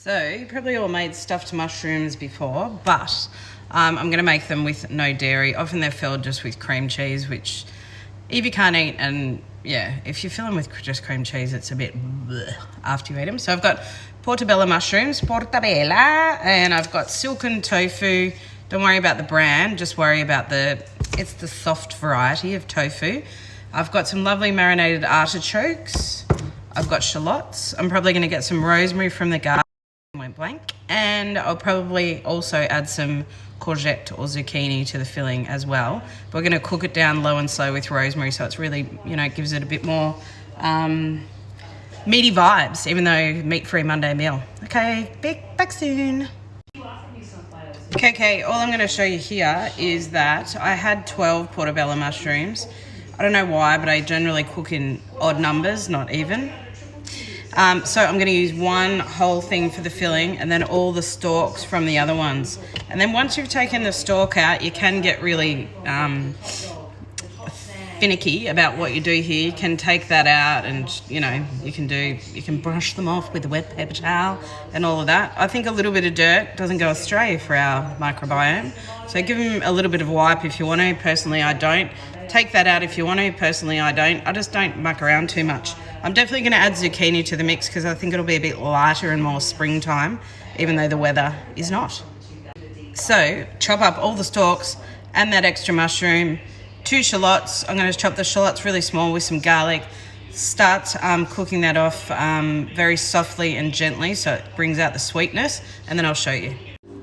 So you probably all made stuffed mushrooms before, but I'm going to make them with no dairy. Often they're filled just with cream cheese, which if you can't eat, and yeah, if you fill them with just cream cheese, it's a bit bleh after you eat them. So I've got portobello mushrooms, and I've got silken tofu. Don't worry about the brand, just worry about it's the soft variety of tofu. I've got some lovely marinated artichokes. I've got shallots. I'm probably going to get some rosemary from the garden. Went blank. And I'll probably also add some courgette or zucchini to the filling as well. But we're going to cook it down low and slow with rosemary, so it's really, gives it a bit more meaty vibes, even though meat-free Monday meal. Okay, back soon. Okay, all I'm going to show you here is that I had 12 portobello mushrooms. I don't know why, but I generally cook in odd numbers, not even. So I'm going to use one whole thing for the filling and then all the stalks from the other ones. And then once you've taken the stalk out, you can get really finicky about what you do here. You can take that out and, you can brush them off with a wet paper towel and all of that. I think a little bit of dirt doesn't go astray for our microbiome. So give them a little bit of wipe if you want to. Personally, I don't. Take that out if you want to. Personally, I don't. I just don't muck around too much. I'm definitely going to add zucchini to the mix because I think it'll be a bit lighter and more springtime, even though the weather is not. So chop up all the stalks and that extra mushroom, 2 shallots. I'm going to chop the shallots really small with some garlic. Start cooking that off very softly and gently so it brings out the sweetness, and then I'll show you.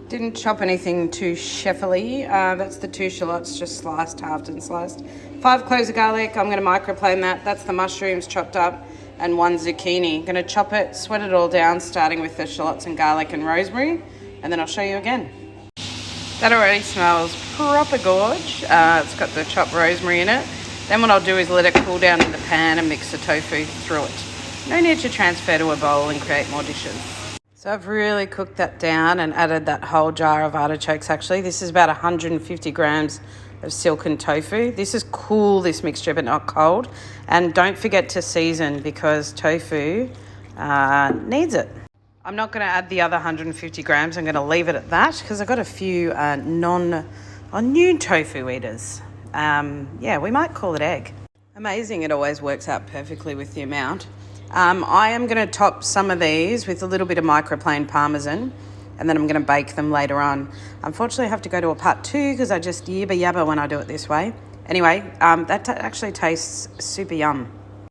Didn't chop anything too chefily. That's the 2 shallots, just sliced, halved and sliced. 5 cloves of garlic, I'm going to microplane that. That's the mushrooms chopped up, and 1 zucchini. I'm going to chop it, sweat it all down, starting with the shallots and garlic and rosemary, and then I'll show you again. That already smells proper gorge. It's got the chopped rosemary in it. Then what I'll do is let it cool down in the pan and mix the tofu through it. No need to transfer to a bowl and create more dishes. So I've really cooked that down and added that whole jar of artichokes actually. This is about 150 grams of silken tofu. This is cool, this mixture, but not cold. And don't forget to season because tofu needs it. I'm not going to add the other 150 grams. I'm going to leave it at that because I've got a few new tofu eaters. We might call it egg. Amazing, it always works out perfectly with the amount. I am going to top some of these with a little bit of microplane parmesan, and then I'm going to bake them later on. Unfortunately, I have to go to a part 2 because I just yibba yabba when I do it this way. Anyway, that actually tastes super yum.